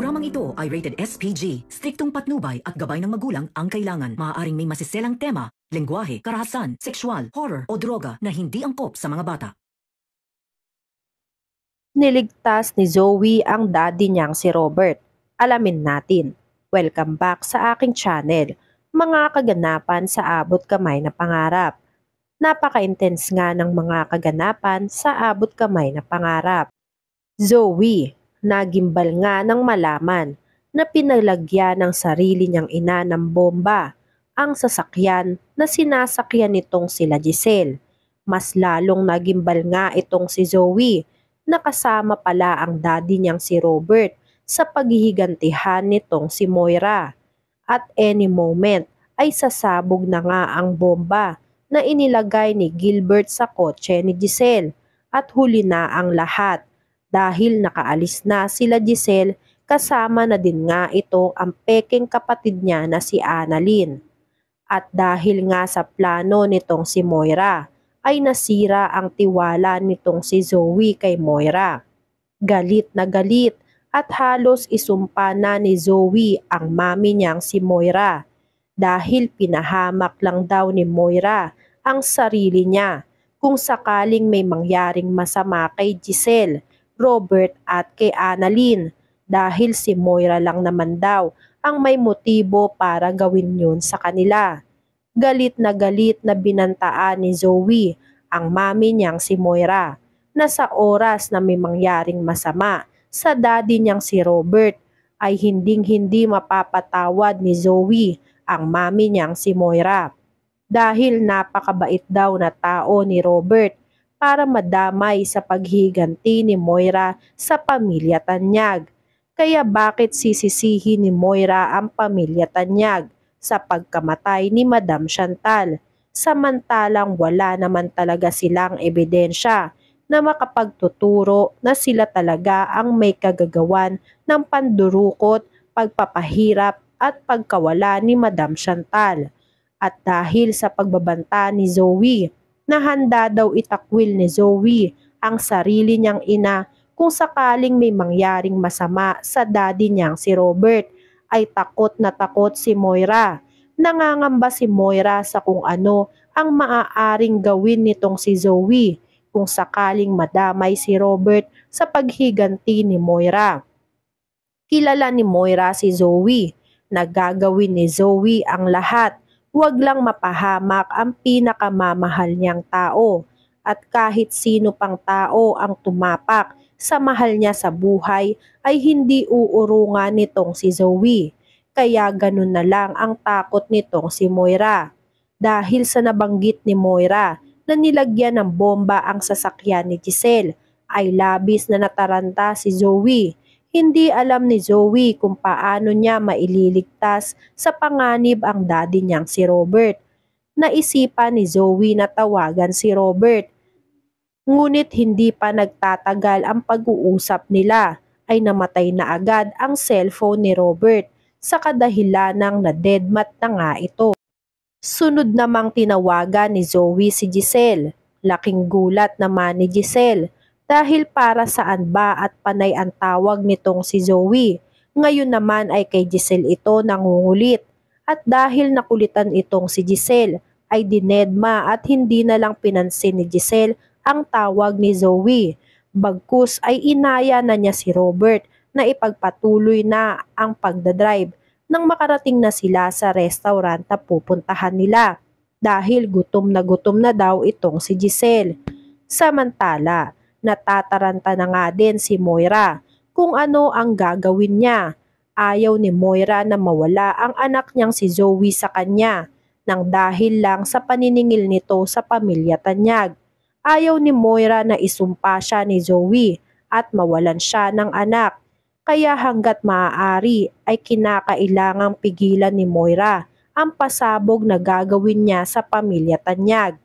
Programang ito ay rated SPG. Striktong patnubay at gabay ng magulang ang kailangan. Maaaring may masiselang tema, lengguwahe, karahasan, sexual, horror o droga na hindi angkop sa mga bata. Niligtas ni Zoe ang daddy niyang si Robert. Alamin natin. Welcome back sa aking channel. Mga kaganapan sa abot kamay na pangarap. Napaka-intense nga ng mga kaganapan sa abot kamay na pangarap. Zoe, nagimbal nga ng malaman na pinalagyan ng sarili niyang ina ng bomba ang sasakyan na sinasakyan nitong sila Giselle. Mas lalong nagimbal nga itong si Zoe na kasama pala ang daddy niyang si Robert sa paghihigantihan nitong si Moira. At any moment ay sasabog na nga ang bomba na inilagay ni Gilbert sa kotse ni Giselle at huli na ang lahat. Dahil nakaalis na sila Giselle, kasama na din nga ito ang peking kapatid niya na si Annalyn. At dahil nga sa plano nitong si Moira, ay nasira ang tiwala nitong si Zoe kay Moira. Galit na galit at halos isumpa na ni Zoe ang mami niyang si Moira dahil pinahamak lang daw ni Moira ang sarili niya kung sakaling may mangyaring masama kay Giselle, Robert at kay Annalyn dahil si Moira lang naman daw ang may motibo para gawin yun sa kanila. Galit na binantaan ni Zoe ang mami niyang si Moira na sa oras na may mangyaring masama sa daddy niyang si Robert ay hinding-hindi mapapatawad ni Zoe ang mami niyang si Moira dahil napakabait daw na tao ni Robert para madamay sa paghiganti ni Moira sa pamilya Tanyag. Kaya bakit sisisihin ni Moira ang pamilya Tanyag sa pagkamatay ni Madam Chantal, samantalang wala naman talaga silang ebidensya na makapagtuturo na sila talaga ang may kagagawan ng pandurukot, pagpapahirap at pagkawala ni Madam Chantal. At dahil sa pagbabanta ni Zoe, na handa daw itakwil ni Zoe ang sarili niyang ina kung sakaling may mangyaring masama sa daddy niyang si Robert, ay takot na takot si Moira. Nangangamba si Moira sa kung ano ang maaaring gawin nitong si Zoe kung sakaling madamay si Robert sa paghiganti ni Moira. Kilala ni Moira si Zoe na gagawin ni Zoe ang lahat. Huwag lang mapahamak ang pinakamamahal niyang tao at kahit sino pang tao ang tumapak sa mahal niya sa buhay ay hindi uurungan nitong si Zoe. Kaya ganun na lang ang takot nitong si Moira. Dahil sa nabanggit ni Moira na nilagyan ng bomba ang sasakyan ni Giselle ay labis na nataranta si Zoe. Hindi alam ni Zoe kung paano niya maililigtas sa panganib ang daddy niyang si Robert. Naisipan ni Zoe na tawagan si Robert. Ngunit hindi pa nagtatagal ang pag-uusap nila ay namatay na agad ang cellphone ni Robert sa kadahilanang na deadmat na nga ito. Sunod namang tinawagan ni Zoe si Giselle. Laking gulat naman ni Giselle. Dahil para saan ba at panay ang tawag nitong si Zoe. Ngayon naman ay kay Giselle ito nangungulit. At dahil nakulitan itong si Giselle ay dinedma at hindi na lang pinansin ni Giselle ang tawag ni Zoe. Bagkus ay inaya na niya si Robert na ipagpatuloy na ang pagdadrive nang makarating na sila sa restaurant na pupuntahan nila. Dahil gutom na daw itong si Giselle. Samantala, natataranta na nga din si Moira kung ano ang gagawin niya. Ayaw ni Moira na mawala ang anak niyang si Zoe sa kanya nang dahil lang sa paniningil nito sa pamilya Tanyag. Ayaw ni Moira na isumpa siya ni Zoe at mawalan siya ng anak. Kaya hanggat maaari ay kinakailangang pigilan ni Moira ang pasabog na gagawin niya sa pamilya Tanyag.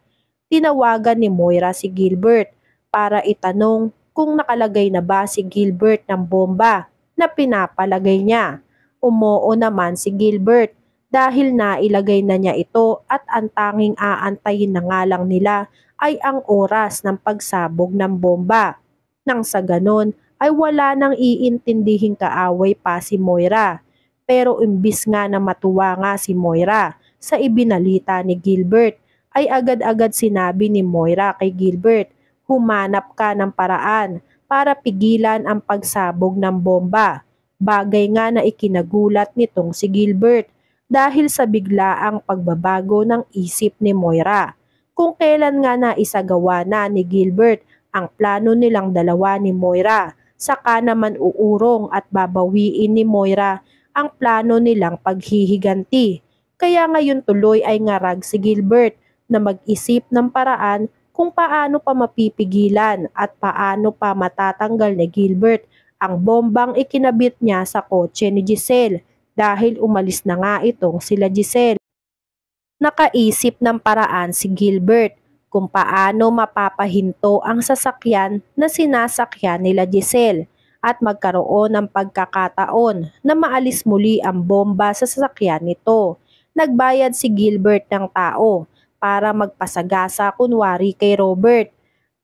Tinawagan ni Moira si Gilbert para itanong kung nakalagay na ba si Gilbert ng bomba na pinapalagay niya. Umoo naman si Gilbert dahil nailagay na niya ito at ang tanging aantayin na nga lang nila ay ang oras ng pagsabog ng bomba. Nang sa ganon ay wala nang iintindihing kaaway pa si Moira. Pero imbis nga na matuwa nga si Moira sa ibinalita ni Gilbert, ay agad-agad sinabi ni Moira kay Gilbert, humanap ka ng paraan para pigilan ang pagsabog ng bomba. Bagay nga na ikinagulat nitong si Gilbert dahil sa biglaang pagbabago ng isip ni Moira. Kung kailan nga naisagawa na ni Gilbert ang plano nilang dalawa ni Moira, saka naman uurong at babawiin ni Moira ang plano nilang paghihiganti. Kaya ngayon tuloy ay ngarag si Gilbert na mag-isip ng paraan kung paano pa mapipigilan at paano pa matatanggal ni Gilbert ang bombang ikinabit niya sa kotse ni Giselle dahil umalis na nga itong sila Giselle. Nakaisip ng paraan si Gilbert kung paano mapapahinto ang sasakyan na sinasakyan nila Giselle at magkaroon ng pagkakataon na maalis muli ang bomba sa sasakyan nito. Nagbayad si Gilbert ng tao para magpasagasa kunwari kay Robert.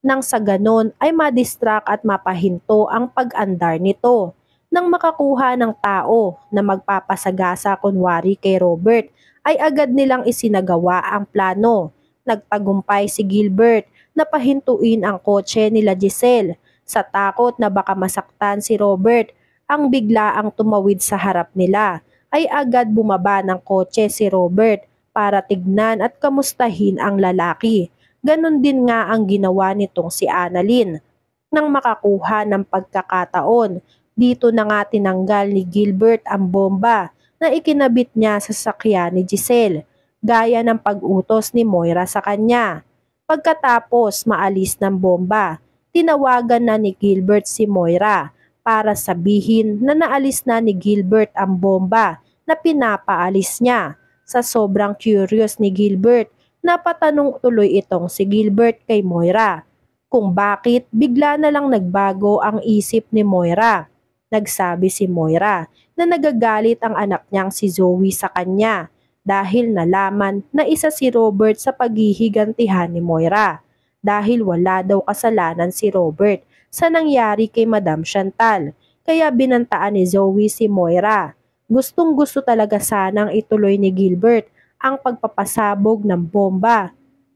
Nang sa ganon ay madistract at mapahinto ang pag-andar nito. Nang makakuha ng tao na magpapasagasa kunwari kay Robert, ay agad nilang isinagawa ang plano. Nagtagumpay si Gilbert na pahintuin ang kotse nila Giselle. Sa takot na baka masaktan si Robert, ang biglaang tumawid sa harap nila, ay agad bumaba ng kotse si Robert para tignan at kamustahin ang lalaki. Ganon din nga ang ginawa nitong si Annalyn. Nang makakuha ng pagkakataon, dito na nga tinanggal ni Gilbert ang bomba na ikinabit niya sa sasakyan ni Giselle, gaya ng pag-utos ni Moira sa kanya. Pagkatapos maalis ng bomba, tinawagan na ni Gilbert si Moira para sabihin na naalis na ni Gilbert ang bomba na pinapaalis niya. Sa sobrang curious ni Gilbert, napatanong tuloy itong si Gilbert kay Moira kung bakit bigla na lang nagbago ang isip ni Moira. Nagsabi si Moira na nagagalit ang anak niyang si Zoe sa kanya dahil nalaman na isa si Robert sa paghihigantihan ni Moira dahil wala daw kasalanan si Robert sa nangyari kay Madam Chantal, kaya binantaan ni Zoe si Moira. Gustong-gusto talaga sanang ituloy ni Gilbert ang pagpapasabog ng bomba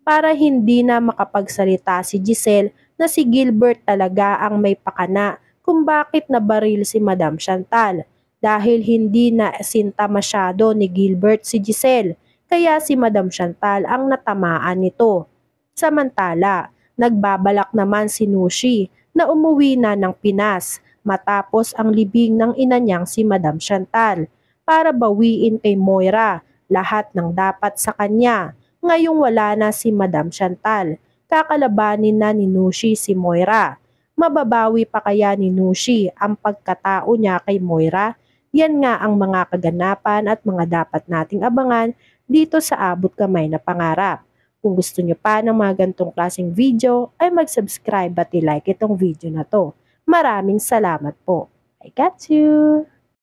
para hindi na makapagsalita si Giselle na si Gilbert talaga ang may pakana kung bakit nabaril si Madam Chantal dahil hindi na sinta masyado ni Gilbert si Giselle, kaya si Madam Chantal ang natamaan nito. Samantala, nagbabalak naman si Nushi na umuwi na ng Pinas matapos ang libing ng ina niyang si Madam Chantal para bawiin kay Moira lahat ng dapat sa kanya. Ngayong wala na si Madam Chantal, kakalabanin na ni Nushi si Moira. Mababawi pa kaya ni Nushi ang pagkatao niya kay Moira? Yan nga ang mga kaganapan at mga dapat nating abangan dito sa Abot Kamay na Pangarap. Kung gusto nyo pa ng mga gantong klaseng video, ay mag-subscribe at i-like itong video na to. Maraming salamat po. I got you!